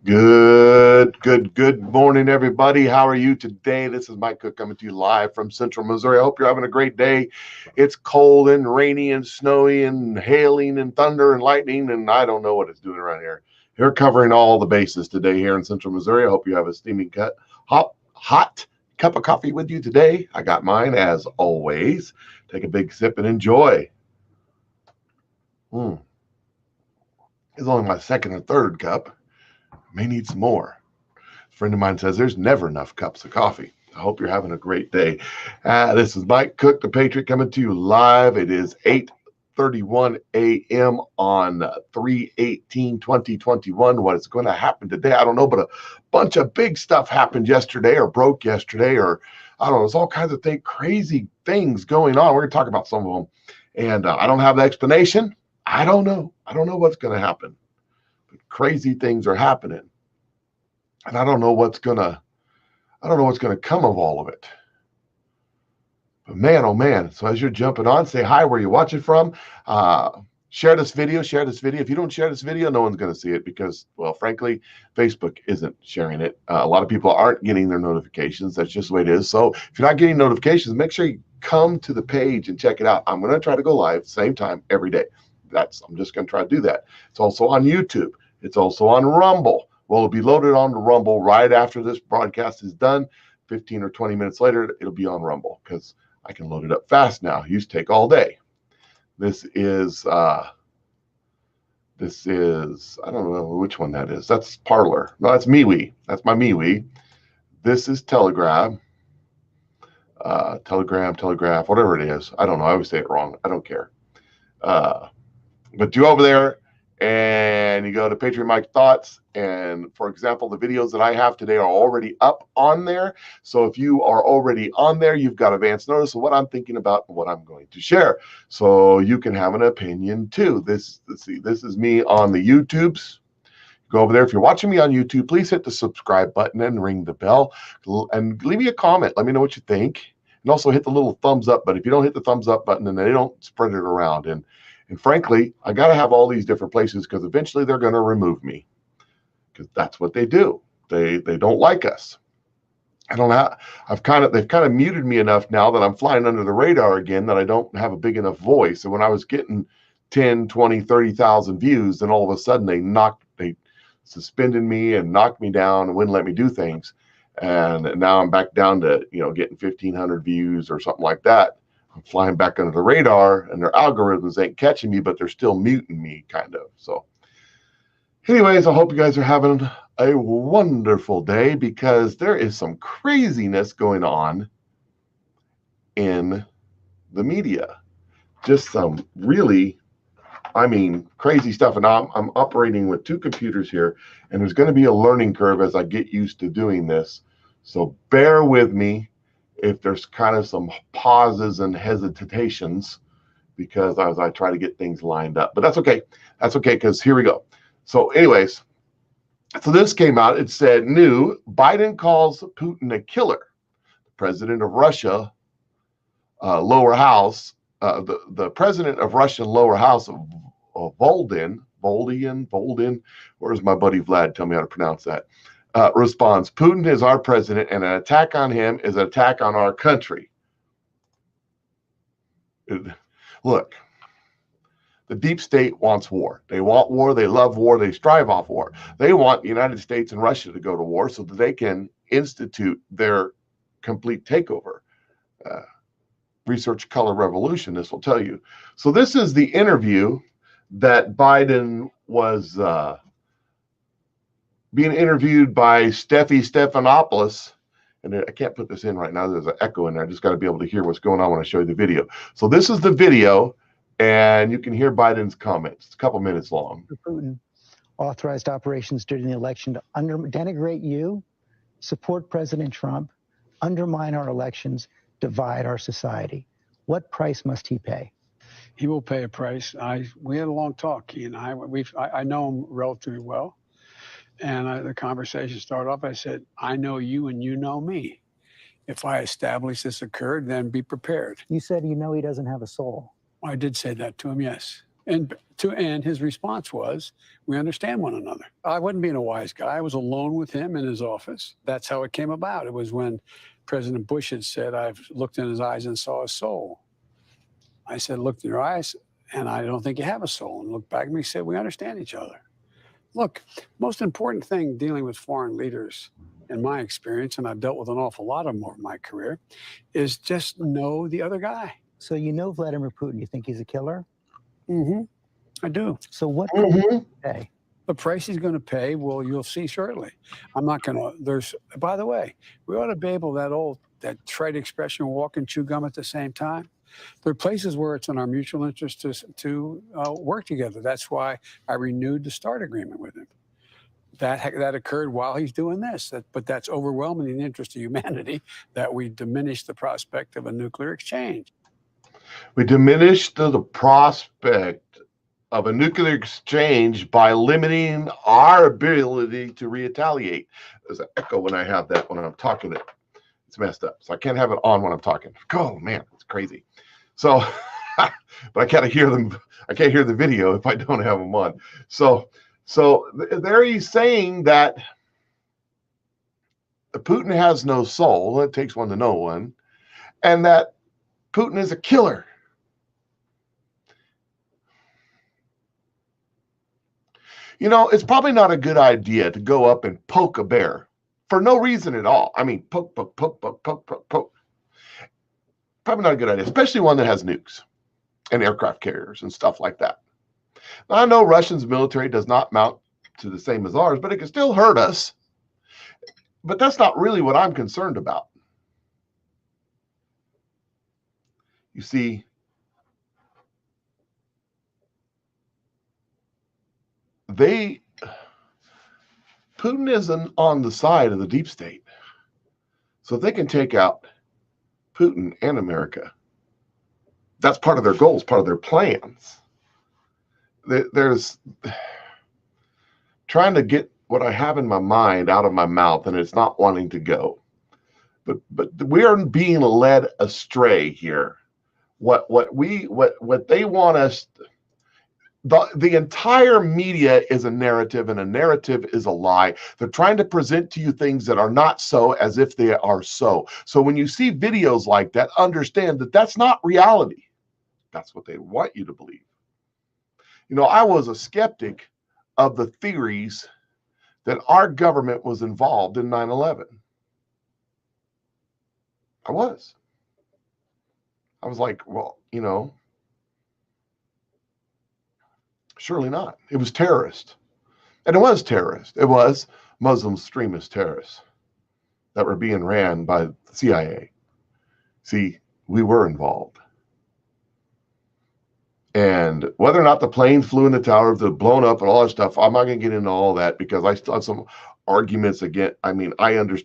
Good morning, everybody. How are you today? This is Mike Cook coming to you live from Central Missouri. I hope you're having a great day. It's cold and rainy and snowy and hailing and thunder and lightning, and I don't know what it's doing around here. We're covering all the bases today here in Central Missouri. I hope you have a steaming hot cup of coffee with you today. I got mine as always. Take a big sip and enjoy. It's only my second or third cup. May need some more. A friend of mine says there's never enough cups of coffee. I hope you're having a great day. This is Mike Cook, the Patriot, coming to you live. It is 8:31 a.m. on 3/18/2021. What is going to happen today, I don't know, but a bunch of big stuff happened yesterday or broke yesterday, or I don't know. There's all kinds of crazy things going on. We're going to talk about some of them. And I don't have the explanation. I don't know. I don't know what's going to happen. But crazy things are happening. And I don't know what's gonna come of all of it. But man, oh man. So as you're jumping on, say hi, where you're watching from. Share this video. If you don't share this video, no one's going to see it because, well, frankly, Facebook isn't sharing it. A lot of people aren't getting their notifications. That's just the way it is. So if you're not getting notifications, make sure you come to the page and check it out. I'm going to try to go live same time every day. I'm just going to try to do that. It's also on YouTube. It's also on Rumble. Well, it'll be loaded onto Rumble right after this broadcast is done. 15 or 20 minutes later, it'll be on Rumble because I can load it up fast now. It used to take all day. This is I don't know which one that is. That's Parler. No, that's MeWe. That's my MeWe. This is Telegram. Telegraph, whatever it is. I don't know. I always say it wrong. I don't care. But you over there and you go to Patriot Mike Thoughts. And for example, the videos that I have today are already up on there. So if you are already on there, you've got advance notice of what I'm thinking about and what I'm going to share. So you can have an opinion too. This is me on the YouTubes. Go over there. If you're watching me on YouTube, please hit the subscribe button and ring the bell and leave me a comment. Let me know what you think. And also hit the little thumbs up button. If you don't hit the thumbs up button, then they don't spread it around. And frankly, I got to have all these different places because eventually they're going to remove me because that's what they do. They don't like us. They've kind of muted me enough now that I'm flying under the radar again, that I don't have a big enough voice. And when I was getting 10, 20, 30,000 views, then all of a sudden they suspended me and knocked me down and wouldn't let me do things. And now I'm back down to, getting 1,500 views or something like that. I'm flying back under the radar and their algorithms ain't catching me, but they're still muting me kind of. So anyways, I hope you guys are having a wonderful day because there is some craziness going on in the media. Just some really, crazy stuff. And I'm operating with two computers here, and there's going to be a learning curve as I get used to doing this. So bear with me if there's kind of some pauses and hesitations because as I try to get things lined up. But that's okay. That's okay because here we go. So anyways, so this came out. It said, new, Biden calls Putin a killer. The president of Russia, lower house, the president of Russian lower house, Volodin, where's my buddy Vlad? Tell me how to pronounce that. Responds, Putin is our president and an attack on him is an attack on our country. Look, the deep state wants war. They want war. They love war. They strive off war. They want the United States and Russia to go to war so that they can institute their complete takeover. Research Color Revolution, this will tell you. So this is the interview that Biden was being interviewed by Steffi Stephanopoulos. And I can't put this in right now. There's an echo in there. I just got to be able to hear what's going on when I show you the video. So this is the video, and you can hear Biden's comments. It's a couple minutes long. Putin authorized operations during the election to denigrate you, support President Trump, undermine our elections, divide our society. What price must he pay? He will pay a price. We had a long talk, he and I. I know him relatively well. And the conversation started off, I said, I know you and you know me. If I establish this occurred, then be prepared. You said you know he doesn't have a soul. I did say that to him, yes. And his response was, we understand one another. I wasn't being a wise guy. I was alone with him in his office. That's how it came about. It was when President Bush had said, I've looked in his eyes and saw a soul. I said, looked in your eyes, and I don't think you have a soul. And looked back at me and said, we understand each other. Look, most important thing dealing with foreign leaders, in my experience, and I've dealt with an awful lot of them over my career, is just know the other guy. So you know Vladimir Putin. You think he's a killer? Mm-hmm. I do. So what price will he pay? The price he's going to pay, well, you'll see shortly. I'm not going to, by the way, we ought to be able, that trite expression, walk and chew gum at the same time. There are places where it's in our mutual interest to work together. That's why I renewed the START agreement with him. That occurred while he's doing this. But that's overwhelming in the interest of humanity that we diminish the prospect of a nuclear exchange. We diminished the prospect of a nuclear exchange by limiting our ability to retaliate. There's an echo when I have that when I'm talking. It's messed up, so I can't have it on when I'm talking. Oh man, it's crazy. So, but I can't hear them. I can't hear the video if I don't have them on. So there he's saying that Putin has no soul. It takes one to know one, and that Putin is a killer. You know, it's probably not a good idea to go up and poke a bear for no reason at all. I mean, poke. Probably not a good idea, especially one that has nukes and aircraft carriers and stuff like that. Now, I know Russia's military does not mount to the same as ours, but it can still hurt us. But that's not really what I'm concerned about. You see, Putin isn't on the side of the deep state. So if they can take out Putin and America, that's part of their goals, part of their plans. There's trying to get what I have in my mind out of my mouth, and it's not wanting to go. But we are being led astray here. What they want us. The entire media is a narrative, and a narrative is a lie. They're trying to present to you things that are not so as if they are so. So when you see videos like that, understand that that's not reality. That's what they want you to believe. You know, I was a skeptic of the theories that our government was involved in 9/11. I was like, well, you know, surely not. It was terrorist. And it was terrorist. It was Muslim extremist terrorists that were being ran by the CIA. See, we were involved. And whether or not the plane flew in the tower, the blown up and all that stuff, I'm not going to get into all that because I still have some arguments again. I mean, I'm not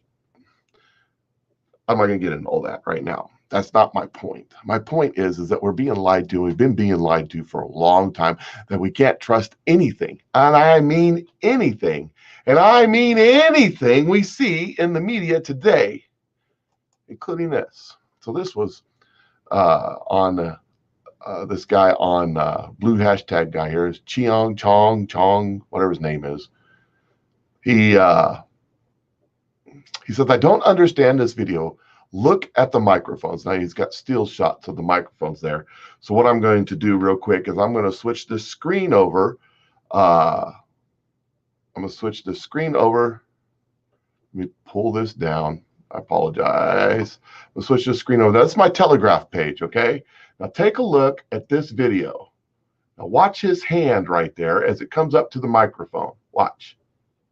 going to get into all that right now. That's not my point. My point is that we're being lied to. We've been being lied to for a long time, that we can't trust anything. And I mean anything. And I mean anything we see in the media today, including this. So this was on this guy on blue hashtag guy here is Chong, whatever his name is. He says, I don't understand this video. Look at the microphones. Now he's got still shots of the microphones there. So what I'm going to do real quick is I'm going to switch the screen over. I'm going to switch the screen over. Let me pull this down. I apologize. I'll switch the screen over. That's my Telegraph page, okay? Now take a look at this video. Now watch his hand right there as it comes up to the microphone. Watch.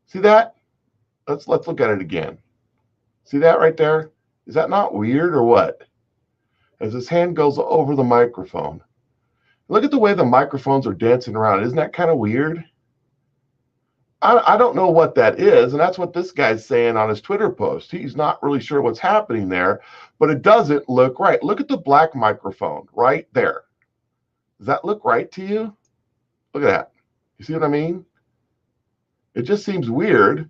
See that? Let's look at it again. See that right there? Is that not weird or what? As his hand goes over the microphone. Look at the way the microphones are dancing around. Isn't that kind of weird? I don't know what that is, and that's what this guy's saying on his Twitter post. He's not really sure what's happening there, but it doesn't look right. Look at the black microphone right there. Does that look right to you? Look at that. You see what I mean? It just seems weird,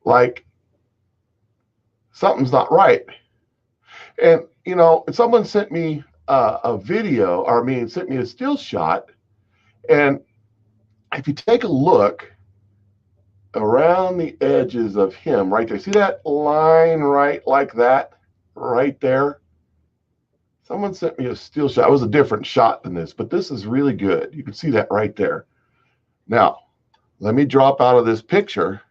like something's not right. And, you know, someone sent me a video, sent me a still shot, And if you take a look around the edges of him right there, see that line right like that right there? Someone sent me a still shot. It was a different shot than this, but this is really good. You can see that right there. Now, let me drop out of this picture.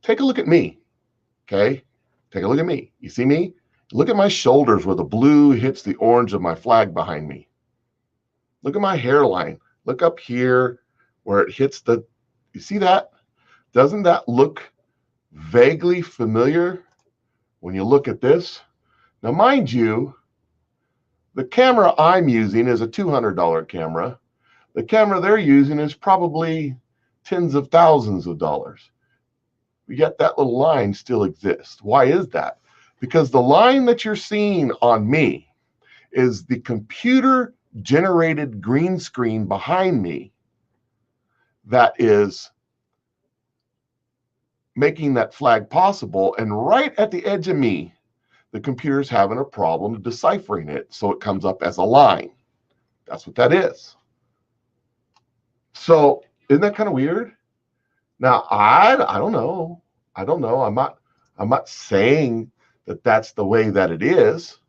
Take a look at me, okay? Take a look at me. You see me? Look at my shoulders where the blue hits the orange of my flag behind me. Look at my hairline. Look up here where it hits the, you see that? Doesn't that look vaguely familiar when you look at this? Now, mind you, the camera I'm using is a $200 camera. The camera they're using is probably tens of thousands of dollars. Yet that little line still exists. Why is that? Because the line that you're seeing on me is the computer generated green screen behind me that is making that flag possible. And right at the edge of me, the computer's having a problem deciphering it, so it comes up as a line. That's what that is. So isn't that kind of weird? Now, I don't know. I don't know. I'm not saying that that's the way that it is.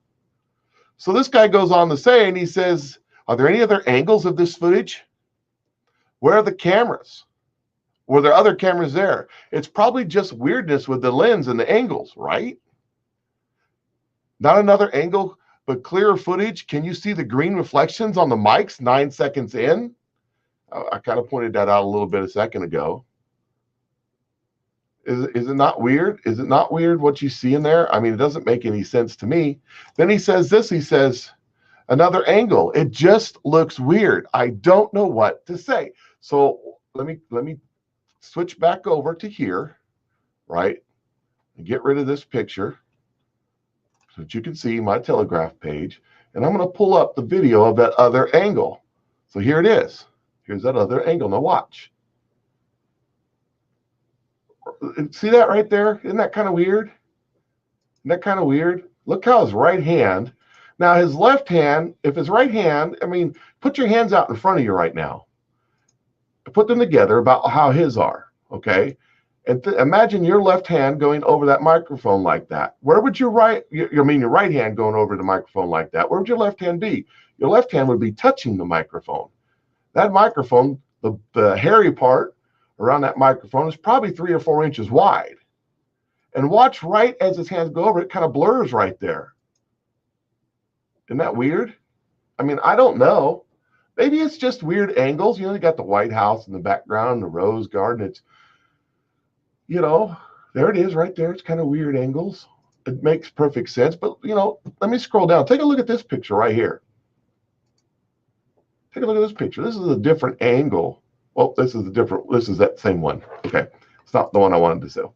So this guy goes on to say, and he says, are there any other angles of this footage? Where are the cameras? Were there other cameras there? It's probably just weirdness with the lens and the angles, right? Not another angle, but clearer footage. Can you see the green reflections on the mics 9 seconds in? I kind of pointed that out a little bit a second ago. Is it not weird? Is it not weird what you see in there? I mean, it doesn't make any sense to me. Then he says this, he says, another angle. It just looks weird. I don't know what to say. So let me switch back over to here, right? And get rid of this picture so that you can see my Telegraph page. And I'm going to pull up the video of that other angle. So here it is. Here's that other angle. Now watch. See that right there? Isn't that kind of weird? Isn't that kind of weird? Look how his right hand, now his left hand, if his right hand, I mean, put your hands out in front of you right now. Put them together about how his are, okay? And imagine your left hand going over that microphone like that. Where would your your right hand going over the microphone like that? Where would your left hand be? Your left hand would be touching the microphone. That microphone, the hairy part around that microphone is probably 3 or 4 inches wide. And watch right as his hands go over, it kind of blurs right there. Isn't that weird? I mean, I don't know. Maybe it's just weird angles. You know, you got the White House in the background, the Rose Garden. It's, you know, there it is right there. It's kind of weird angles. It makes perfect sense. But, you know, let me scroll down. Take a look at this picture right here. Take a look at this picture. This is a different angle. Oh, this is that same one. Okay. It's not the one I wanted to show.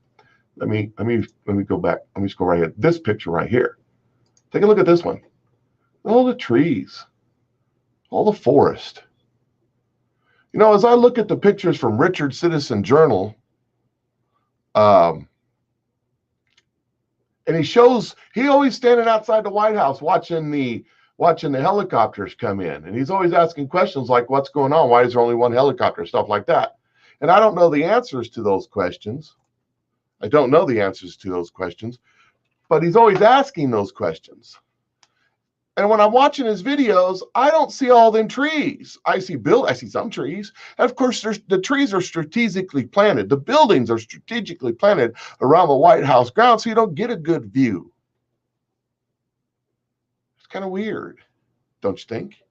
Let me go back. Let me scroll right here. This picture right here. Take a look at this one. All the trees, all the forest. You know, as I look at the pictures from Richard Citizen Journal, and he always standing outside the White House watching the helicopters come in. And he's always asking questions like, what's going on? Why is there only one helicopter? Stuff like that. And I don't know the answers to those questions. I don't know the answers to those questions, but he's always asking those questions. And when I'm watching his videos, I don't see all them trees. I see some trees. And of course, the trees are strategically planted. The buildings are strategically planted around the White House grounds so you don't get a good view. It's kind of weird, don't you think?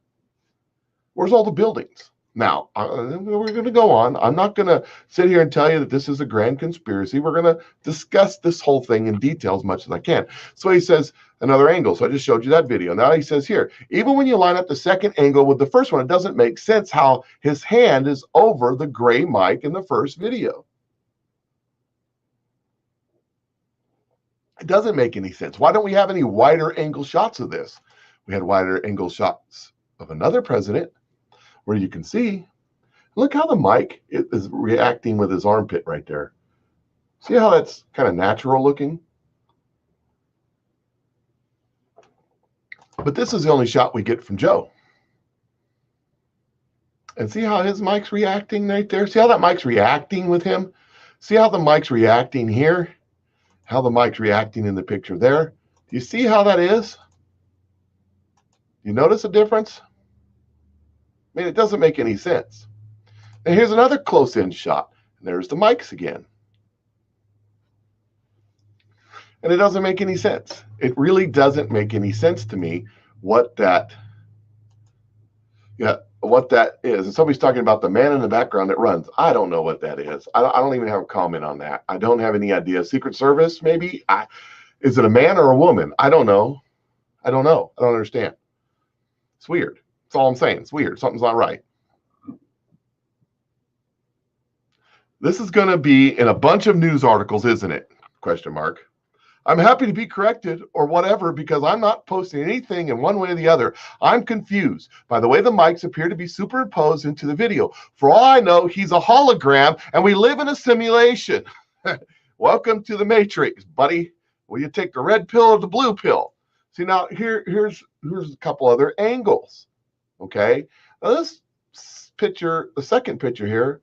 Where's all the buildings? Now, we're going to go on. I'm not going to sit here and tell you that this is a grand conspiracy. We're going to discuss this whole thing in detail as much as I can. So he says another angle. So I just showed you that video. Now he says here, even when you line up the second angle with the first one, it doesn't make sense how his hand is over the gray mic in the first video. It doesn't make any sense. Why don't we have any wider angle shots of this? We had wider angle shots of another president where you can see, look how the mic is reacting with his armpit right there. See how that's kind of natural looking? But this is the only shot we get from Joe. And see how his mic's reacting right there? See how that mic's reacting with him? See how the mic's reacting here? How the mic's reacting in the picture there? Do you see how that is? You notice a difference? I mean, it doesn't make any sense. And here's another close-in shot. And there's the mics again. And it doesn't make any sense. It really doesn't make any sense to me what that is. And somebody's talking about the man in the background that runs. I don't know what that is. I don't even have a comment on that. I don't have any idea. Secret Service, maybe? Is it a man or a woman? I don't know. I don't know. I don't understand. It's weird. That's all I'm saying. It's weird. Something's not right. This is going to be in a bunch of news articles, isn't it? Question mark. I'm happy to be corrected or whatever because I'm not posting anything in one way or the other. I'm confused by the way the mics appear to be superimposed into the video. For all I know, he's a hologram and we live in a simulation. Welcome to the Matrix, buddy. Will you take the red pill or the blue pill? See, now here's a couple other angles. Okay. Now this picture, the second picture here,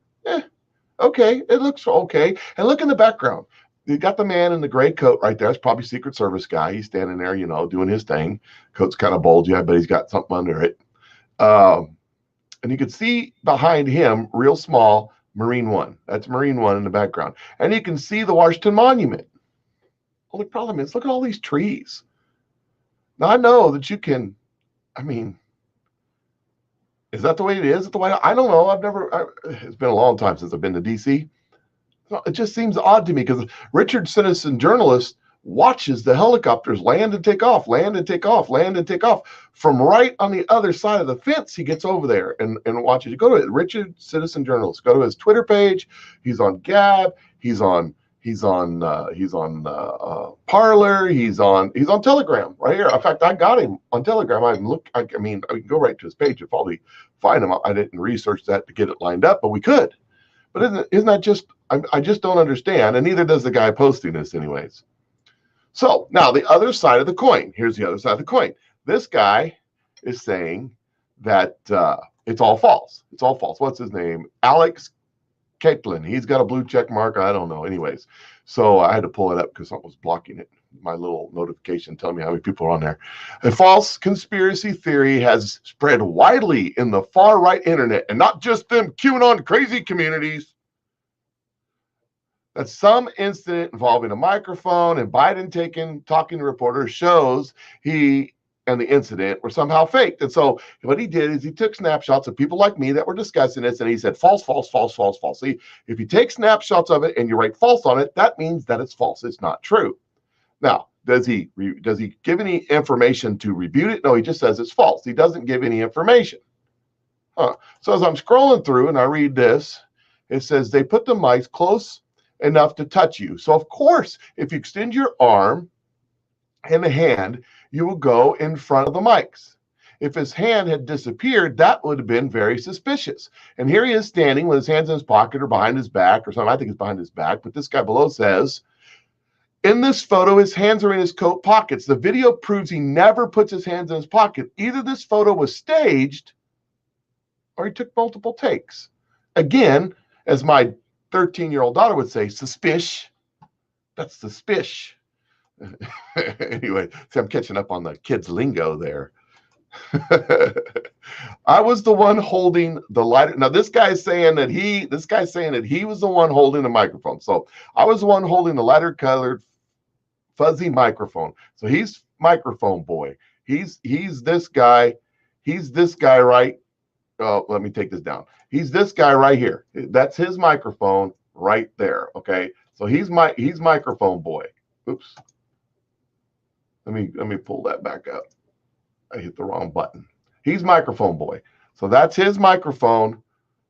okay, it looks okay. And look in the background. You got the man in the gray coat right there. That's probably Secret Service guy. He's standing there, you know, doing his thing. Coat's kind of bulgy, but he's got something under it. And you can see behind him, real small, Marine One. That's Marine One in the background. And you can see the Washington Monument. Only problem is, look at all these trees. Now, I know that you can, I mean, is that the way it is? Is it the way? I don't know. It's been a long time since I've been to D.C. It just seems odd to me because Richard, citizen journalist, watches the helicopters land and take off, land and take off, land and take off. From right on the other side of the fence, he gets over there and watches. You go to it, Richard, citizen journalist. Go to his Twitter page. He's on Gab. He's on Parler. He's on Telegram right here. In fact, I got him on Telegram. I can go right to his page and probably find him. I didn't research that to get it lined up, but we could. But isn't that just? I just don't understand, and neither does the guy posting this, anyways. So now the other side of the coin. Here's the other side of the coin. This guy is saying that it's all false. It's all false. What's his name? Alex Caitlin. He's got a blue check mark. I don't know. Anyways, so I had to pull it up because something was blocking it. My little notification telling me how many people are on there. A false conspiracy theory has spread widely in the far-right internet, and not just them QAnon crazy communities. That some incident involving a microphone and Biden talking to reporters shows he and the incident were somehow faked. And so what he did is he took snapshots of people like me that were discussing this, and he said false, false, false, false, false. See, if you take snapshots of it and you write false on it, that means that it's false. It's not true. Now, does he give any information to rebut it? No, he just says it's false. He doesn't give any information. So as I'm scrolling through and I read this, it says they put the mics close enough to touch you. So of course, if you extend your arm and the hand, you will go in front of the mics. If his hand had disappeared, that would have been very suspicious. And here he is standing with his hands in his pocket or behind his back or something. I think it's behind his back, but this guy below says, in this photo, his hands are in his coat pockets. The video proves he never puts his hands in his pocket. Either this photo was staged or he took multiple takes. Again, as my 13-year-old daughter would say, suspish. That's suspish. Anyway, see, I'm catching up on the kids' lingo there. I was the one holding the lighter. Now, this guy's saying that he was the one holding the microphone. So I was the one holding the lighter-colored fuzzy microphone. So he's microphone boy. He's this guy. He's this guy right. Let me take this down. He's this guy right here. That's his microphone right there. Okay. So he's microphone boy. Oops. Let me pull that back up. I hit the wrong button. He's microphone boy. So that's his microphone.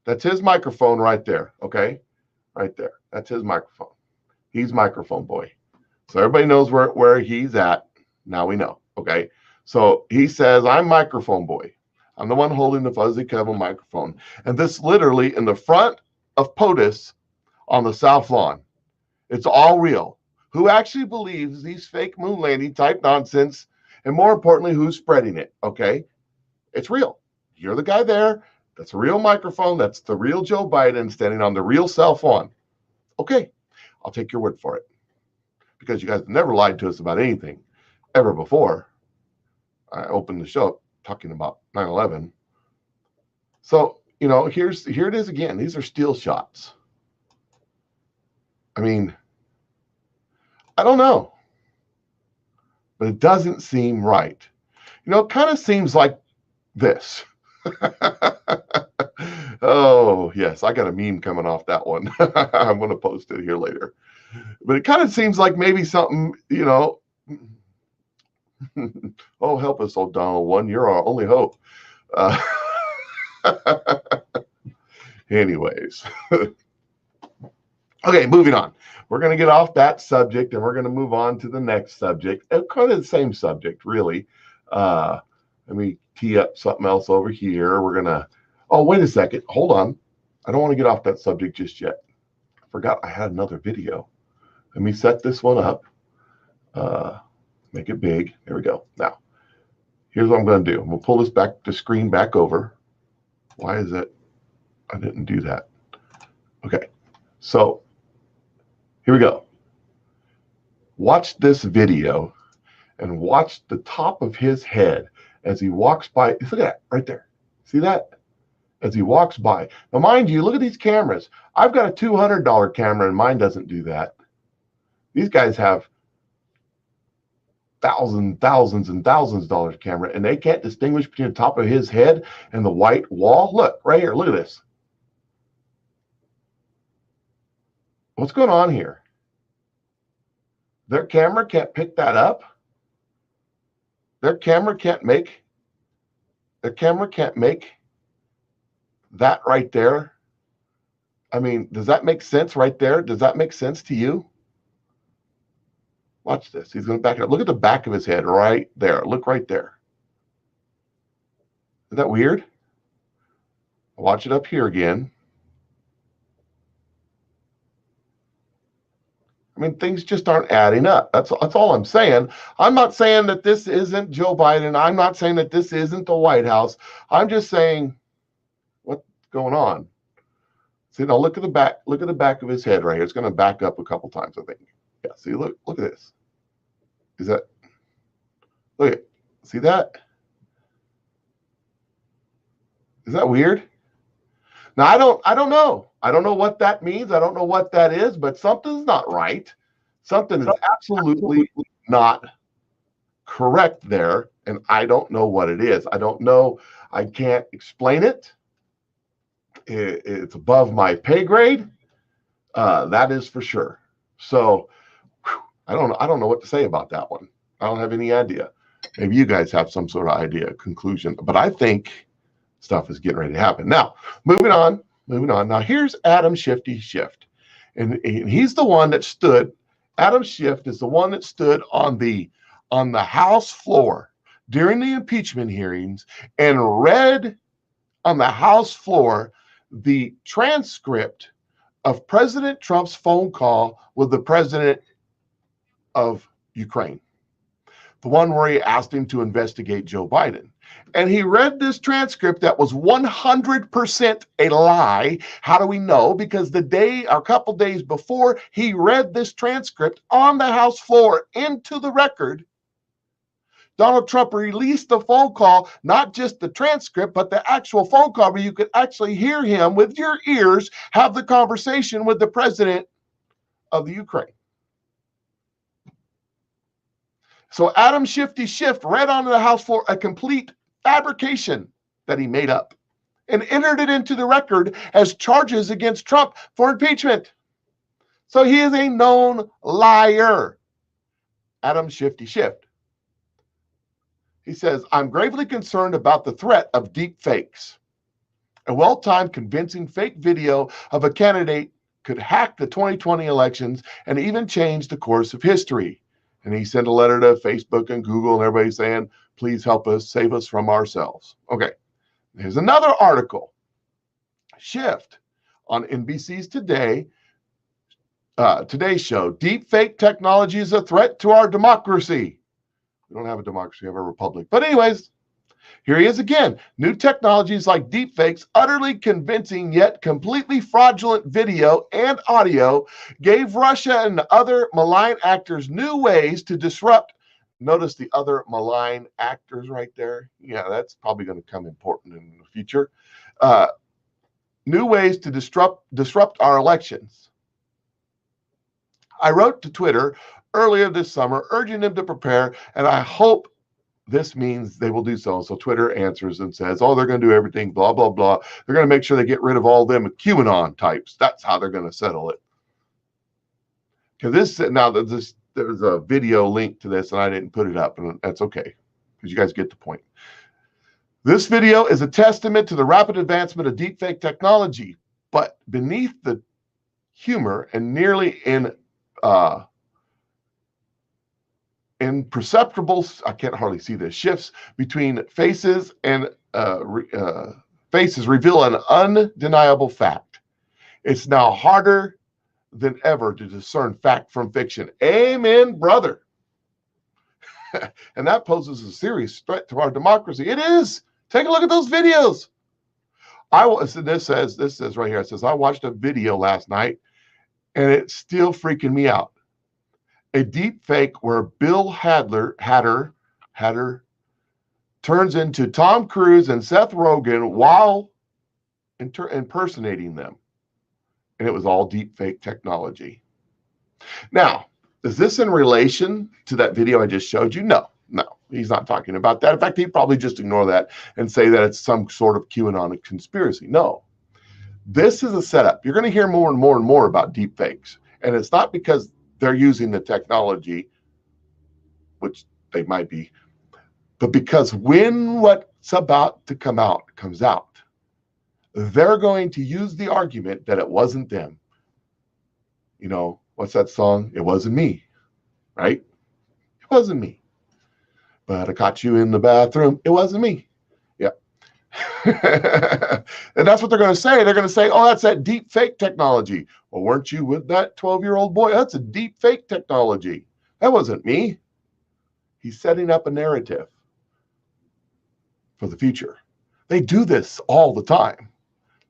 That's his microphone right there. Okay. Right there. That's his microphone. He's microphone boy. So everybody knows where he's at. Now we know. Okay. So he says, I'm microphone boy. I'm the one holding the fuzzy cover microphone. And this literally in the front of POTUS on the South Lawn. It's all real. Who actually believes these fake moon landing type nonsense? And more importantly, who's spreading it? Okay. It's real. You're the guy there. That's a real microphone. That's the real Joe Biden standing on the real cell phone. Okay, I'll take your word for it. Because you guys have never lied to us about anything ever before. I opened the show up talking about 9/11. So, you know, here it is again. These are steel shots. I mean, I don't know. But it doesn't seem right. You know, it kind of seems like this. Oh, yes, I got a meme coming off that one. I'm going to post it here later. But it kind of seems like maybe something, you know, oh, help us, oh, Donald One. You're our only hope. Anyways. Okay, moving on. We're going to get off that subject and we're going to move on to the next subject. Kind of the same subject, really. Let me tee up something else over here. We're going to, oh, wait a second. Hold on. I don't want to get off that subject just yet. I forgot I had another video. Let me set this one up. Make it big. There we go. Now, here's what I'm going to do. I'm going to pull this back, the screen back over. Why is it? I didn't do that. Okay. So, here we go. Watch this video and watch the top of his head as he walks by. Look at that right there. See that? As he walks by. Now, mind you, look at these cameras. I've got a $200 camera and mine doesn't do that. These guys have thousands and thousands of dollars camera and they can't distinguish between the top of his head and the white wall. Look, right here. Look at this. What's going on here? Their camera can't pick that up. Their camera can't make that right there. I mean, does that make sense right there? Does that make sense to you? Watch this. He's going to back it up. Look at the back of his head right there. Look right there. Is that weird? Watch it up here again. I mean, things just aren't adding up. That's all I'm saying. I'm not saying that this isn't Joe Biden. I'm not saying that this isn't the White House. I'm just saying what's going on. See, now look at the back. Look at the back of his head right here. It's going to back up a couple times, I think. Yeah, see, look at this. Is that, look at, see that? Is that weird? Now, I don't know. I don't know what that means. I don't know what that is, but something's not right. Something is absolutely not correct there, and I don't know what it is. I don't know. I can't explain it. It's above my pay grade. That is for sure. So I don't know what to say about that one. I don't have any idea. Maybe you guys have some sort of idea, conclusion, but I think stuff is getting ready to happen. Now, moving on. Now, here's Adam Shifty Schiff. And he's the one that stood, Adam Schiff is the one that stood on the House floor during the impeachment hearings and read on the House floor the transcript of President Trump's phone call with the president of Ukraine, the one where he asked him to investigate Joe Biden. And he read this transcript that was 100% a lie. How do we know? Because a couple days before, he read this transcript on the House floor into the record. Donald Trump released the phone call, not just the transcript, but the actual phone call where you could actually hear him with your ears have the conversation with the president of the Ukraine. So Adam Shifty Schiff read onto the House floor a complete fabrication that he made up and entered it into the record as charges against Trump for impeachment. So he is a known liar. Adam Shifty Schiff. He says, I'm gravely concerned about the threat of deep fakes. A well-timed, convincing fake video of a candidate could hack the 2020 elections and even change the course of history. And he sent a letter to Facebook and Google and everybody saying, please help us, save us from ourselves. Okay, here's another article. Shift on NBC's Today's show. Deep fake technology is a threat to our democracy. We don't have a democracy, we have a republic. But anyways, Here he is again. New technologies like deepfakes, utterly convincing yet completely fraudulent video and audio, gave Russia and other malign actors new ways to disrupt. Notice the other malign actors right there. Yeah, that's probably going to come important in the future. New ways to disrupt our elections. I wrote to Twitter earlier this summer, urging them to prepare, and I hope this means they will do so. So Twitter answers and says, oh, they're going to do everything, blah, blah, blah. They're going to make sure they get rid of all them QAnon types. That's how they're going to settle it. Because there's a video link to this, and I didn't put it up, and that's okay, because you guys get the point. This video is a testament to the rapid advancement of deepfake technology, but beneath the humor and nearly imperceptible, I can't hardly see this, shifts between faces and faces reveal an undeniable fact. It's now harder than ever to discern fact from fiction. Amen, brother. And that poses a serious threat to our democracy. It is. Take a look at those videos. This says right here, it says, I watched a video last night and it's still freaking me out. A deep fake where Bill Hader turns into Tom Cruise and Seth Rogen while impersonating them. And it was all deep fake technology. Now, is this in relation to that video I just showed you? No, he's not talking about that. In fact, he'd probably just ignore that and say that it's some sort of QAnon conspiracy. No, this is a setup. You're going to hear more and more and more about deep fakes. And it's not because they're using the technology, which they might be, but because when what's about to come out comes out, they're going to use the argument that it wasn't them. You know, what's that song? It wasn't me, right? It wasn't me. But I caught you in the bathroom. It wasn't me. Yeah. And that's what they're going to say. They're going to say, oh, that's that deep fake technology. Well, weren't you with that 12-year-old boy? That's a deep fake technology. That wasn't me. He's setting up a narrative for the future. They do this all the time.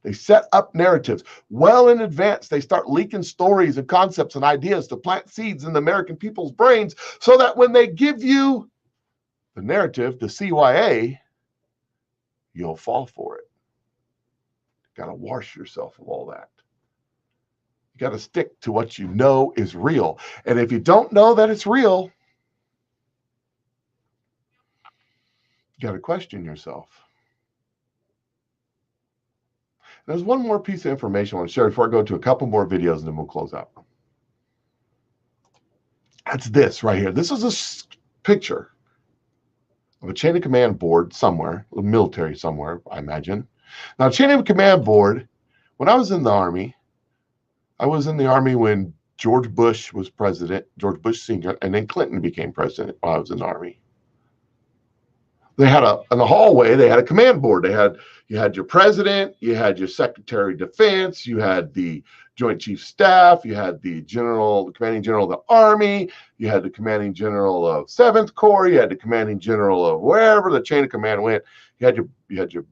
They set up narratives well in advance. They start leaking stories and concepts and ideas to plant seeds in the American people's brains so that when they give you the narrative, the CYA, you'll fall for it. You got to wash yourself of all that. You got to stick to what you know is real. And if you don't know that it's real, you got to question yourself. There's one more piece of information I want to share before I go to a couple more videos and then we'll close out. That's this right here. This is a picture of a chain of command board somewhere, a military somewhere, I imagine. Now, chain of command board, when I was in the Army, I was in the Army when George Bush was president, George Bush Sr., and then Clinton became president while I was in the Army. They had in the hallway, they had a command board. You had your president, you had your secretary of defense, you had the joint chief staff, you had the commanding general of the Army, you had the commanding general of 7th Corps, you had the commanding general of wherever the chain of command went. You had your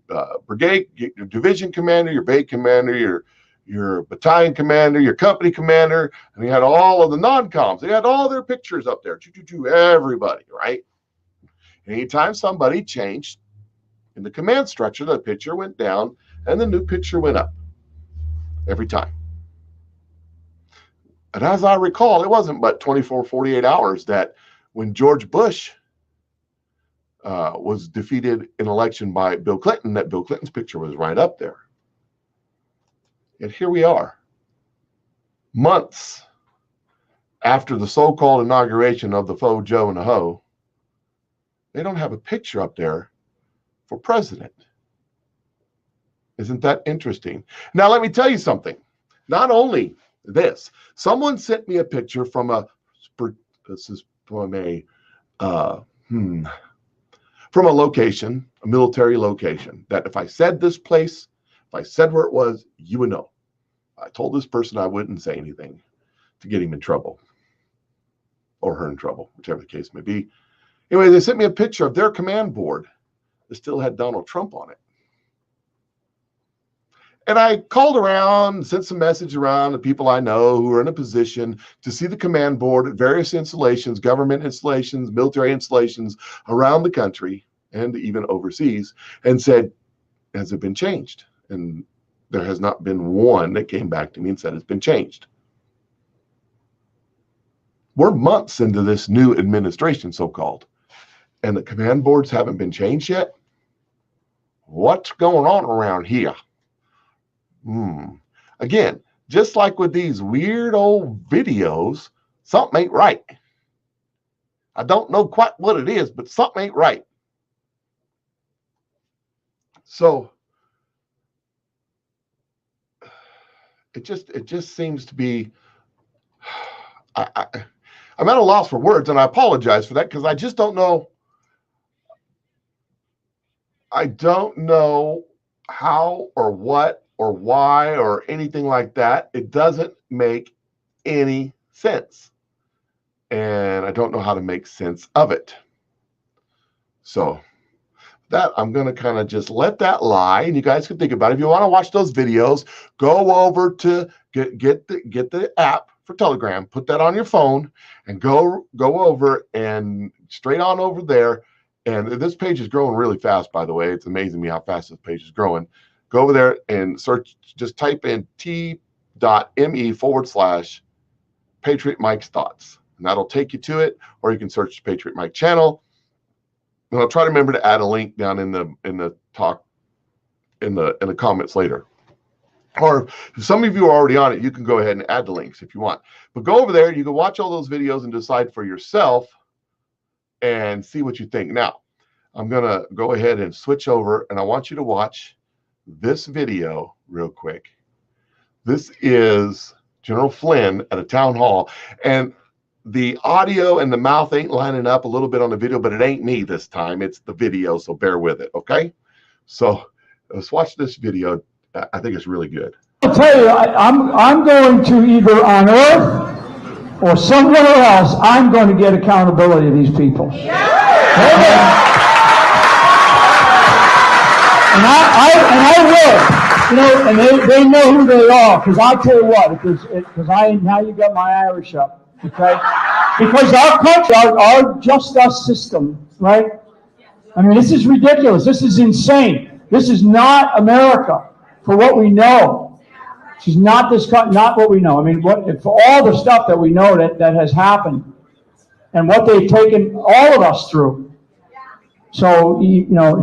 brigade, your division commander, your brigade commander, your battalion commander, your company commander, and you had all of the non-coms. They had all their pictures up there, everybody, right? Anytime somebody changed in the command structure, the picture went down and the new picture went up every time. And as I recall, it wasn't but 24, 48 hours that when George Bush was defeated in election by Bill Clinton, that Bill Clinton's picture was right up there. And here we are, months after the so-called inauguration of the faux Joe and the Ho. They don't have a picture up there for president. Isn't that interesting? Now, let me tell you something. Not only this, someone sent me a picture from a location, a military location, that if I said this place, if I said where it was, you would know. I told this person I wouldn't say anything to get him in trouble or her in trouble, whichever the case may be. Anyway, they sent me a picture of their command board. that still had Donald Trump on it. And I called around, sent some message around to people I know who are in a position to see the command board at various installations, government installations, military installations around the country and even overseas, and said, has it been changed? And there has not been one that came back to me and said it's been changed. We're months into this new administration, so-called, and the command boards haven't been changed yet. What's going on around here? Again, just like with these weird old videos, something ain't right. I don't know quite what it is, but something ain't right. So it just seems to be, I'm at a loss for words, and I apologize for that because I just don't know. I don't know how or what or why or anything like that. It doesn't make any sense. And I don't know how to make sense of it. So that I'm going to kind of just let that lie, and you guys can think about it. If you want to watch those videos, go over to get the app for Telegram, put that on your phone, and go over and straight on over there. And this page is growing really fast, by the way. It's amazing me how fast this page is growing. Go over there and search, just type in t.me/Patriot Mike's Thoughts. And that'll take you to it, or you can search the Patriot Mike channel. And I'll try to remember to add a link down in the comments later. Or if some of you are already on it, you can go ahead and add the links if you want. But go over there, you can watch all those videos and decide for yourself and see what you think. Now, I'm going to go ahead and switch over, and I want you to watch this video real quick. This is General Flynn at a town hall, and the audio and the mouth ain't lining up a little bit on the video, but it ain't me this time. It's the video, so bear with it, okay? So let's watch this video. I think it's really good. I'll tell you, I'm going to either on Earth or somewhere else, I'm going to get accountability to these people. Yeah. And I will, you know, and they know who they are, because I'll tell you what, because now you got my Irish up, okay? Because our country, our just us system, right? I mean, this is ridiculous. This is insane. This is not America for what we know. This is not not what we know. I mean, for all the stuff that we know that has happened and what they've taken all of us through. So, you know,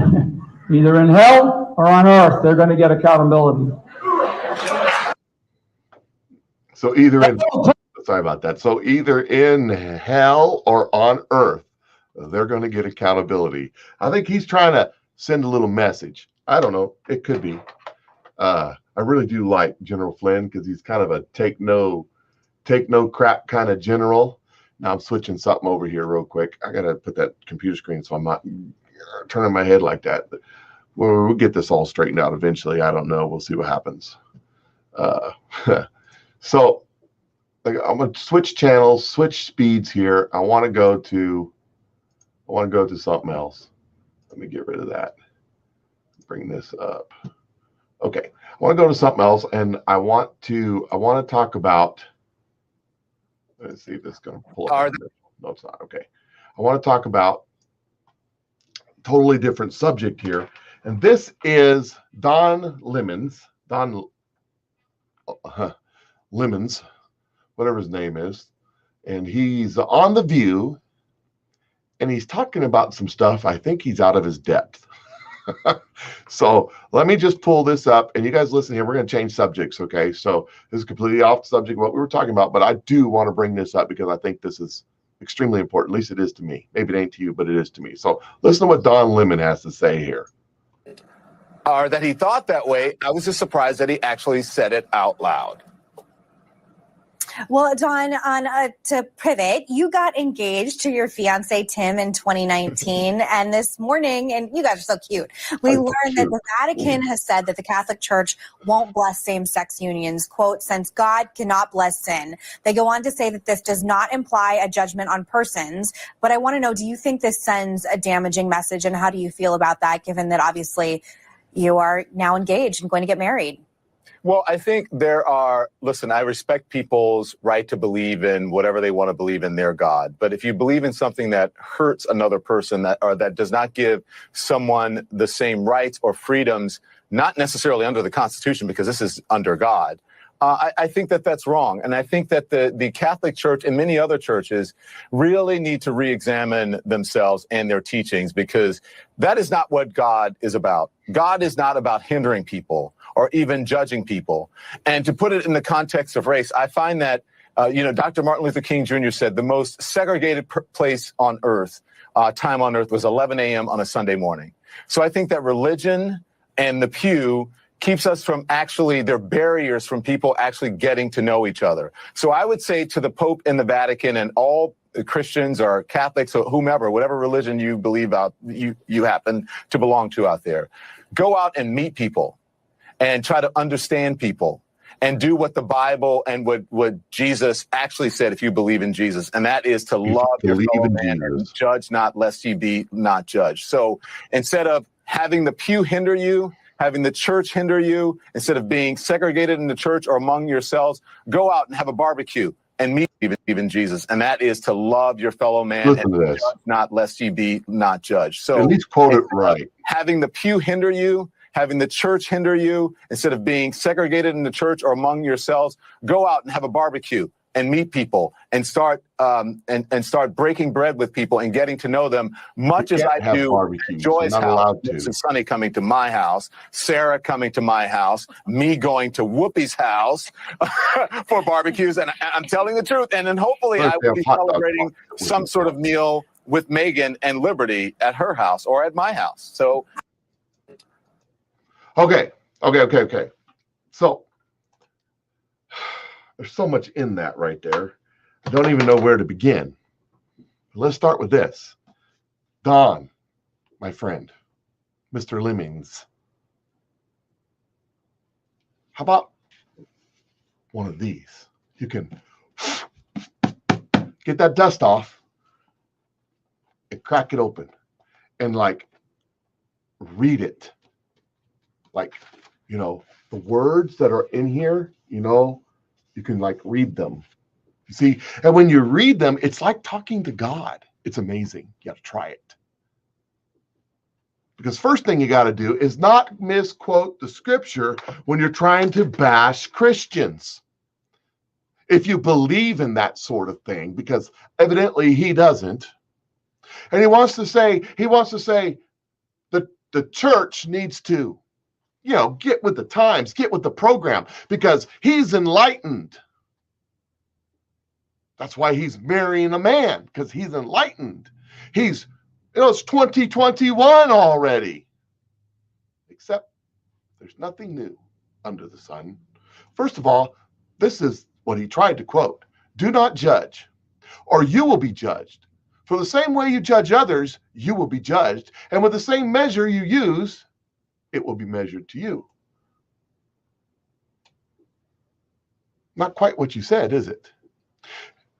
either in hell or on earth, they're going to get accountability. So either in, sorry about that. So either in hell or on earth, they're going to get accountability. I think he's trying to send a little message. I don't know. It could be. I really do like General Flynn because he's kind of a take no crap kind of general. Now I'm switching something over here real quick. I got to put that computer screen so I'm not turning my head like that. But we'll get this all straightened out eventually. I don't know. We'll see what happens. So I'm going to switch channels, switch speeds here. I want to go to something else. Let me get rid of that. Bring this up. Okay. I want to go to something else, and I want to talk about, let's see if this is going to pull up. No, it's not. Okay. I want to talk about a totally different subject here. And this is Don Lemons, whatever his name is. And he's on The View, and he's talking about some stuff. I think he's out of his depth. So let me just pull this up, and you guys listen here. We're going to change subjects, okay? So this is completely off the subject of what we were talking about, but I do want to bring this up because I think this is extremely important. At least it is to me. Maybe it ain't to you, but it is to me. So listen to what Don Lemon has to say here. Or that he thought that way. I was just surprised that he actually said it out loud. Well, Don, to pivot, you got engaged to your fiance Tim in 2019, and this morning, and you guys are so cute. We learned that the Vatican has said that the Catholic Church won't bless same-sex unions. Quote, since God cannot bless sin. They go on to say that this does not imply a judgment on persons. But I want to know, do you think this sends a damaging message, and how do you feel about that, given that obviously you are now engaged and going to get married? Well, I think listen, I respect people's right to believe in whatever they want to believe in their God. But if you believe in something that hurts another person that does not give someone the same rights or freedoms, not necessarily under the Constitution, because this is under God, I think that that's wrong. And I think that the Catholic Church and many other churches really need to re-examine themselves and their teachings, because that is not what God is about. God is not about hindering people or even judging people. And to put it in the context of race, I find that, Dr. Martin Luther King Jr. said the most segregated place on earth, time on earth, was 11 a.m. on a Sunday morning. So I think that religion and the pew keeps us from they're barriers from people actually getting to know each other. So I would say to the Pope and the Vatican and all Christians or Catholics or whomever, whatever religion you believe you happen to belong to out there, go out and meet people and try to understand people and do what the Bible and what Jesus actually said, if you believe in Jesus, and that is to love your fellow man and judge not, lest ye be not judged. So instead of having the pew hinder you, having the church hinder you, instead of being segregated in the church or among yourselves, go out and have a barbecue and meet even Jesus. And that is to love your fellow man and judge not, lest ye be not judged. So at least quote it right. Having the pew hinder you, having the church hinder you, instead of being segregated in the church or among yourselves, go out and have a barbecue and meet people and start start breaking bread with people and getting to know them, much as I do Joy's house, and Sonny coming to my house, Sarah coming to my house, me going to Whoopi's house for barbecues. And I'm telling the truth. And then hopefully I will be celebrating some sort of meal with Megan and Liberty at her house or at my house. So. Okay. So there's so much in that right there. I don't even know where to begin. Let's start with this. Don, my friend, Mr. Lemmings. How about one of these? You can get that dust off and crack it open and read it. The words that are in here, you can read them. You see, and when you read them, it's like talking to God. It's amazing. You got to try it. Because first thing you got to do is not misquote the scripture when you're trying to bash Christians. If you believe in that sort of thing, because evidently he doesn't. And he wants to say that the church needs to get with the times, get with the program, because he's enlightened. That's why he's marrying a man, because he's enlightened. It's 2021 already. Except there's nothing new under the sun. First of all, this is what he tried to quote. Do not judge, or you will be judged. For the same way you judge others, you will be judged. And with the same measure you use, it will be measured to you. Not quite what you said, is it?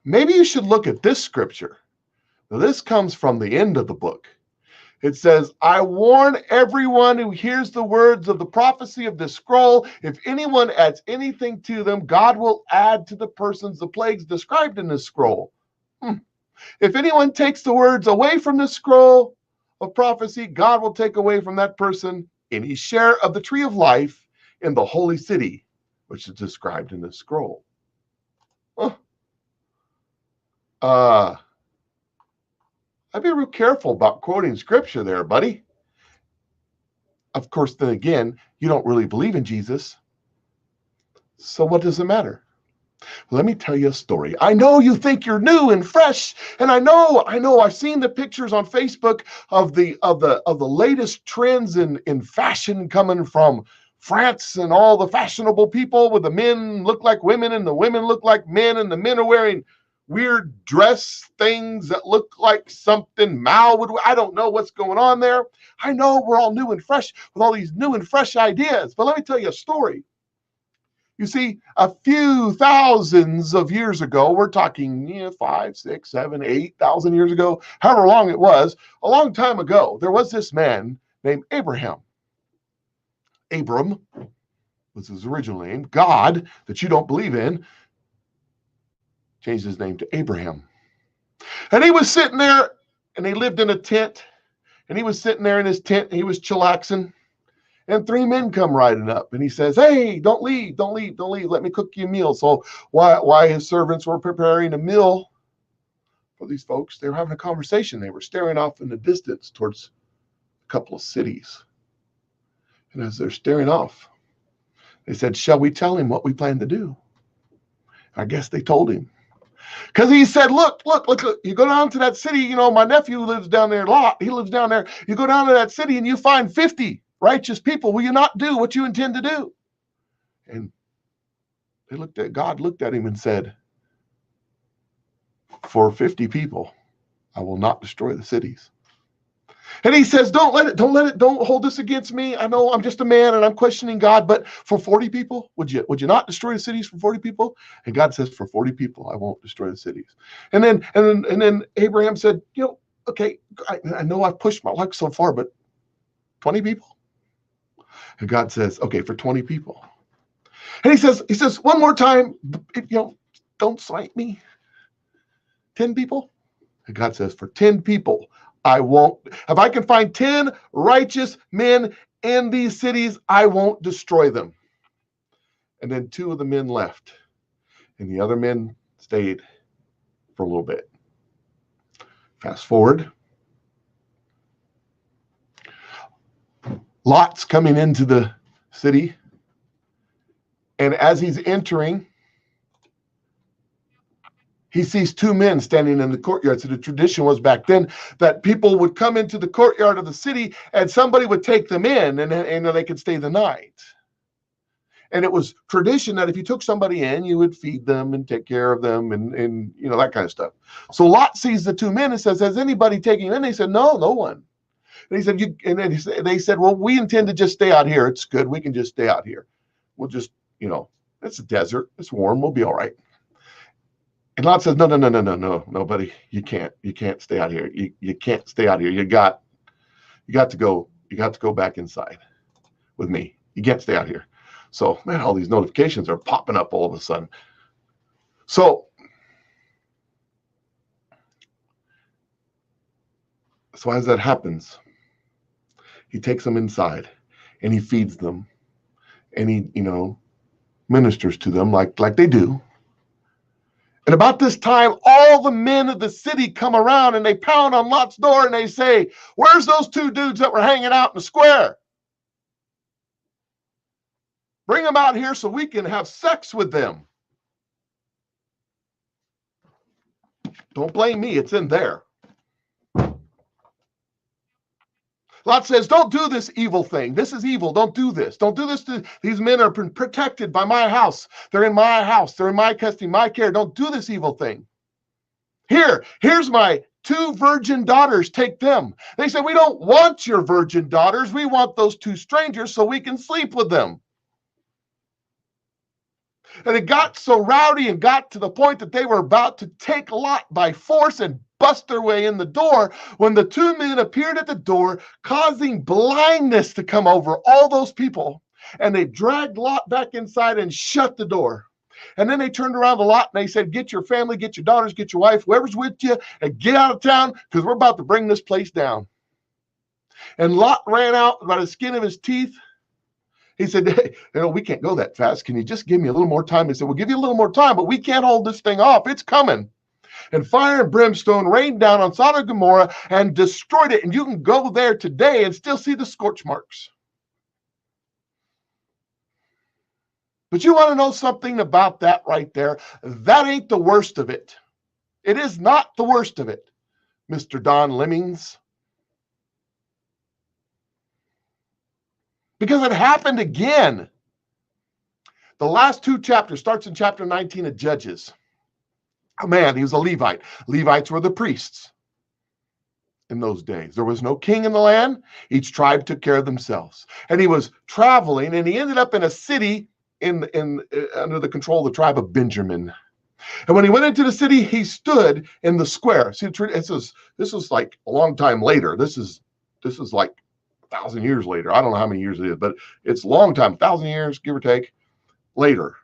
Maybe you should look at this scripture. Now, this comes from the end of the book. It says, I warn everyone who hears the words of the prophecy of this scroll. If anyone adds anything to them, God will add to the persons the plagues described in this scroll. If anyone takes the words away from this scroll of prophecy, God will take away from that person any share of the tree of life in the holy city, which is described in this scroll. I'd be real careful about quoting scripture there, buddy. Of course, then again, you don't really believe in Jesus. So what does it matter? Let me tell you a story. I know you think you're new and fresh, and I know I've seen the pictures on Facebook of the latest trends in fashion coming from France and all the fashionable people with the men look like women and the women look like men and the men are wearing weird dress things that look like something Mao would. I don't know what's going on there. I know we're all new and fresh with all these new and fresh ideas, but let me tell you a story. You see, a few thousands of years ago, we're talking 5, 6, 7, 8,000 years ago, however long it was, a long time ago, there was this man named Abraham. Abram was his original name. God, that you don't believe in, changed his name to Abraham. And he was sitting there, and he lived in a tent, and he was sitting there in his tent, and he was chillaxing. And 3 men come riding up, and he says, "Hey, don't leave, don't leave, don't leave. Let me cook you a meal." So why his servants were preparing a meal for these folks, they were having a conversation. They were staring off in the distance towards a couple of cities. And as they're staring off, they said, "Shall we tell him what we plan to do?" I guess they told him. Because he said, look, you go down to that city, my nephew lives down there a lot. He lives down there. You go down to that city and you find 50 righteous people. Will you not do what you intend to do? And God looked at him and said, "For 50 people, I will not destroy the cities." And he says, don't hold this against me. I know I'm just a man and I'm questioning God, but for 40 people, would you not destroy the cities for 40 people? And God says, "For 40 people, I won't destroy the cities." And then Abraham said, "Okay, I know I've pushed my luck so far, but 20 people?" And God says, "Okay, for 20 people." And he says, "One more time, don't slight me. 10 people?" And God says, "For 10 people, I won't. If I can find 10 righteous men in these cities, I won't destroy them." And then 2 of the men left, and the other men stayed for a little bit. Fast forward. Lot's coming into the city, and as he's entering, he sees 2 men standing in the courtyard. So the tradition was back then that people would come into the courtyard of the city and somebody would take them in and then they could stay the night. And it was tradition that if you took somebody in, you would feed them and take care of them and that kind of stuff. So Lot sees the 2 men and says, "Has anybody taken you in?" They said, "No, no one." And he said, they said, "Well, we intend to just stay out here. It's good. We can just stay out here. We'll just, it's a desert. It's warm. We'll be all right." And Lot says, no, buddy, you can't stay out here. You can't stay out here. You got to go back inside with me. You can't stay out here. So, man, all these notifications are popping up all of a sudden. So as that happens, he takes them inside and he feeds them and he, ministers to them like they do. And about this time, all the men of the city come around and they pound on Lot's door and they say, "Where's those 2 dudes that were hanging out in the square? Bring them out here so we can have sex with them." Don't blame me. It's in there. Lot says, "Don't do this evil thing. This is evil. Don't do this. Don't do this. These men are protected by my house. They're in my house. They're in my custody, my care. Don't do this evil thing. Here's my 2 virgin daughters. Take them." They said, "We don't want your virgin daughters. We want those 2 strangers so we can sleep with them." And it got so rowdy and got to the point that they were about to take Lot by force and bust their way in the door when the 2 men appeared at the door, causing blindness to come over all those people. And they dragged Lot back inside and shut the door. And then they turned around to Lot and they said, "Get your family, get your daughters, get your wife, whoever's with you, and get out of town because we're about to bring this place down." And Lot ran out by the skin of his teeth. He said, "Hey, we can't go that fast. Can you just give me a little more time?" He said, "We'll give you a little more time, but we can't hold this thing off. It's coming." And fire and brimstone rained down on Sodom and Gomorrah and destroyed it. And you can go there today and still see the scorch marks. But you want to know something about that right there? That ain't the worst of it. It is not the worst of it, Mr. Don Lemmings. because it happened again. The last 2 chapters starts in chapter 19 of Judges. A man, he was a Levite. Levites were the priests in those days. There was no king in the land. Each tribe took care of themselves. And he was traveling, and he ended up in a city under the control of the tribe of Benjamin. And when he went into the city, he stood in the square. See, this was like a long time later. This is like 1,000 years later. I don't know how many years it is, but it's a long time, 1,000 years, give or take, later.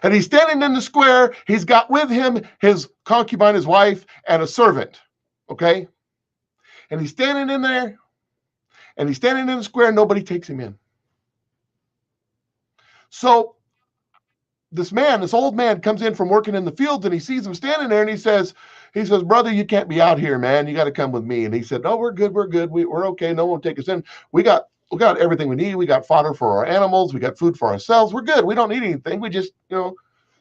And he's standing in the square. He's got with him his concubine, his wife, and a servant. Okay? And he's standing in there, and he's standing in the square, and nobody takes him in. So this old man comes in from working in the fields, and he sees him standing there, and he says, brother, you can't be out here, man. You got to come with me. And he said, no, we're good. We're okay. No one will take us in. We got everything we need. We got fodder for our animals. We got food for ourselves. We're good. We don't need anything. We just,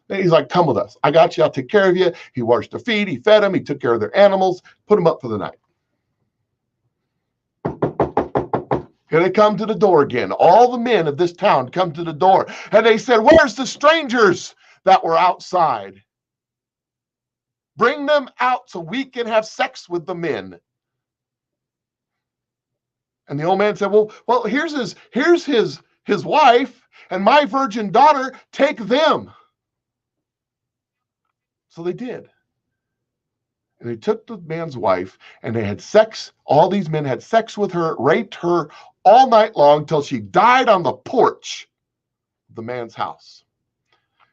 he's like, come with us. I got you. I'll take care of you. He washed their feet. He fed them. He took care of their animals, put them up for the night. Here they come to the door again. All the men of this town come to the door. And they said, where's the strangers that were outside? Bring them out so we can have sex with the men. And the old man said, well, here's his wife and my virgin daughter. Take them. So they did. And they took the man's wife, and they had sex. All these men had sex with her, raped her all night long till she died on the porch of the man's house.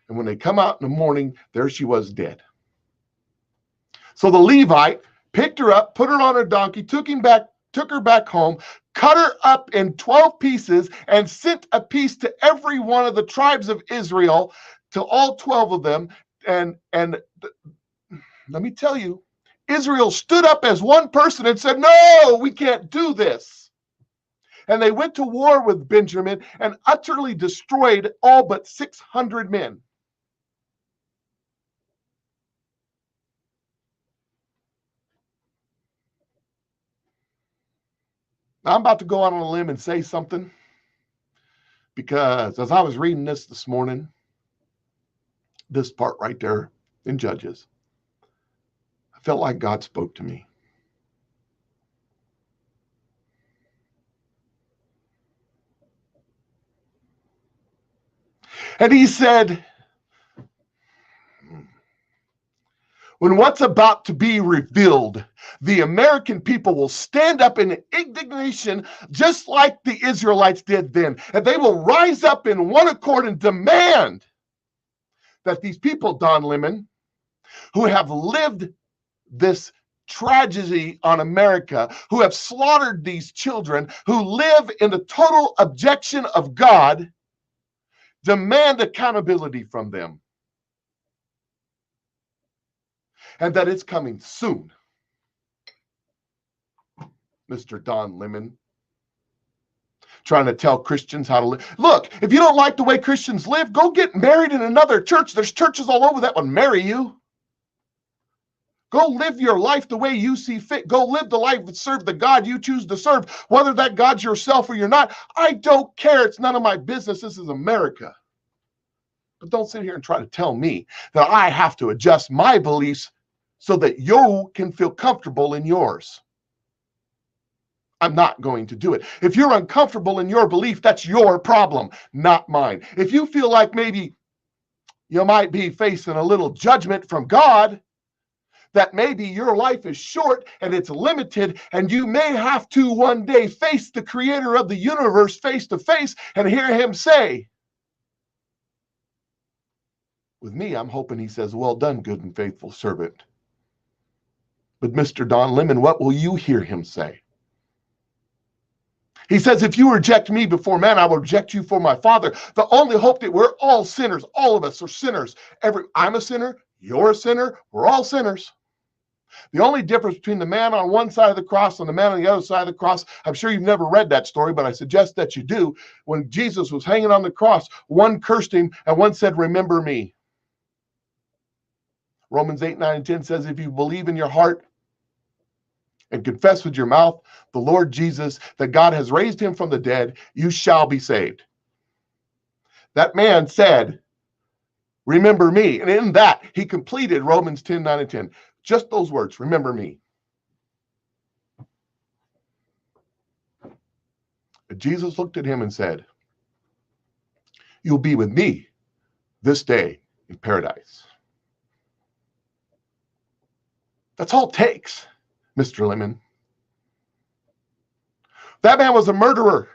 And when they come out in the morning, there she was dead. So the Levite picked her up, put her on her donkey, took her back home, cut her up in 12 pieces, and sent a piece to every one of the tribes of Israel, to all 12 of them. And let me tell you, Israel stood up as one person and said, no, we can't do this. And they went to war with Benjamin and utterly destroyed all but 600 men. Now, I'm about to go out on a limb and say something, because as I was reading this morning, this part right there in Judges, I felt like God spoke to me. And he said, when what's about to be revealed, the American people will stand up in indignation just like the Israelites did then. And they will rise up in one accord and demand that these people, Don Lemon, who have lived this tragedy on America, who have slaughtered these children, who live in the total objection of God, demand accountability from them. And that it's coming soon. Mr. Don Lemon, trying to tell Christians how to live. Look, if you don't like the way Christians live, go get married in another church. There's churches all over that would marry you. Go live your life the way you see fit. Go live the life that serve the God you choose to serve, whether that God's yourself or you're not. I don't care. It's none of my business. This is America. But don't sit here and try to tell me that I have to adjust my beliefs so that you can feel comfortable in yours. I'm not going to do it. If you're uncomfortable in your belief, that's your problem, not mine. If you feel like maybe you might be facing a little judgment from God, that maybe your life is short and it's limited, and you may have to one day face the creator of the universe face to face and hear him say, with me, I'm hoping he says, well done, good and faithful servant. But Mr. Don Lemon, what will you hear him say? He says, if you reject me before man, I will reject you for my Father. The only hope that we're all sinners. All of us are sinners. I'm a sinner. You're a sinner. We're all sinners. The only difference between the man on one side of the cross and the man on the other side of the cross, I'm sure you've never read that story, but I suggest that you do. When Jesus was hanging on the cross, one cursed him and one said, remember me. Romans 8, 9, and 10 says, if you believe in your heart and confess with your mouth the Lord Jesus, that God has raised him from the dead, you shall be saved. That man said, remember me. And in that, he completed Romans 10, 9, and 10. Just those words, remember me. And Jesus looked at him and said, you'll be with me this day in paradise. That's all it takes, Mr. Lemon. That man was a murderer.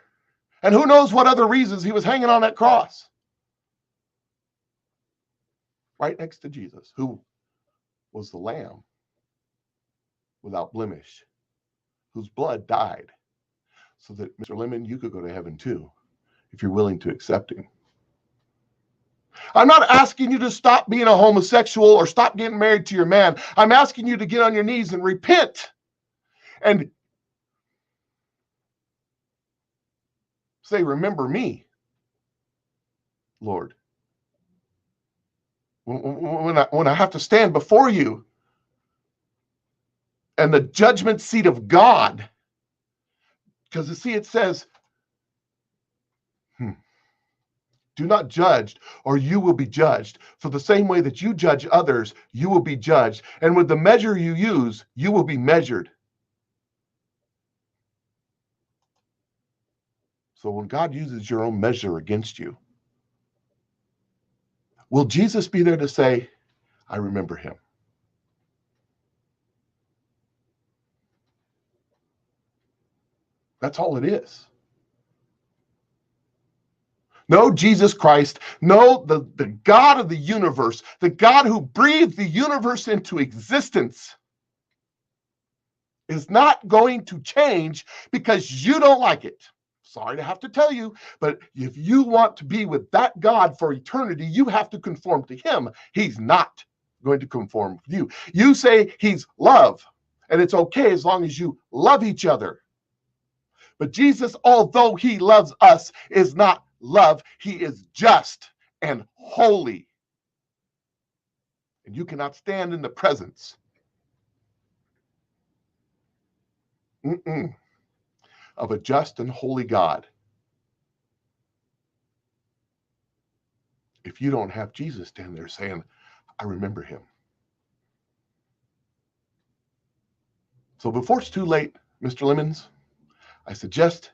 And who knows what other reasons he was hanging on that cross. Right next to Jesus, who was the Lamb without blemish, whose blood died so that, Mr. Lemon, you could go to heaven too, if you're willing to accept him. I'm not asking you to stop being a homosexual or stop getting married to your man. I'm asking you to get on your knees and repent and say, remember me, Lord. When I have to stand before you and the judgment seat of God, because you see, it says, do not judge, or you will be judged. For the same way that you judge others, you will be judged. And with the measure you use, you will be measured. So when God uses your own measure against you, will Jesus be there to say, I remember him? That's all it is. No, Jesus Christ, no, the God of the universe, the God who breathed the universe into existence, is not going to change because you don't like it. Sorry to have to tell you, but if you want to be with that God for eternity, you have to conform to him. He's not going to conform with you. You say he's love, and it's okay as long as you love each other. But Jesus, although he loves us, is not love. He is just and holy. And you cannot stand in the presence of a just and holy God if you don't have Jesus stand there saying, I remember him. So before it's too late, Mr. Lemons, I suggest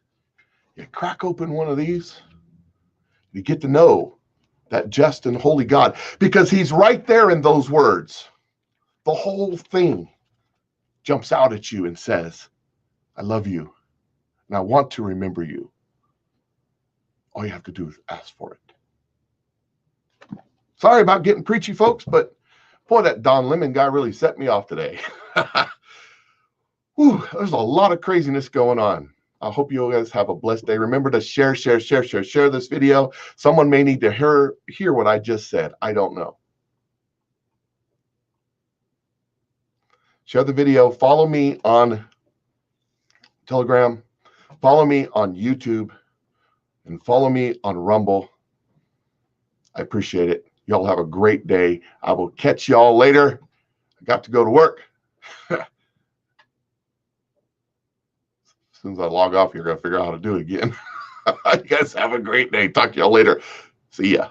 you crack open one of these. You get to know that just and holy God, because he's right there in those words. The whole thing jumps out at you and says, I love you, and I want to remember you. All you have to do is ask for it. Sorry about getting preachy, folks, but boy, that Don Lemon guy really set me off today. Whew, there's a lot of craziness going on. I hope you guys have a blessed day. Remember to share this video. Someone may need to hear what I just said. I don't know. Share the video. Follow me on Telegram. Follow me on YouTube. And follow me on Rumble. I appreciate it. Y'all have a great day. I will catch y'all later. I got to go to work. As soon as I log off here, I got to figure out how to do it again. You guys have a great day. Talk to y'all later. See ya.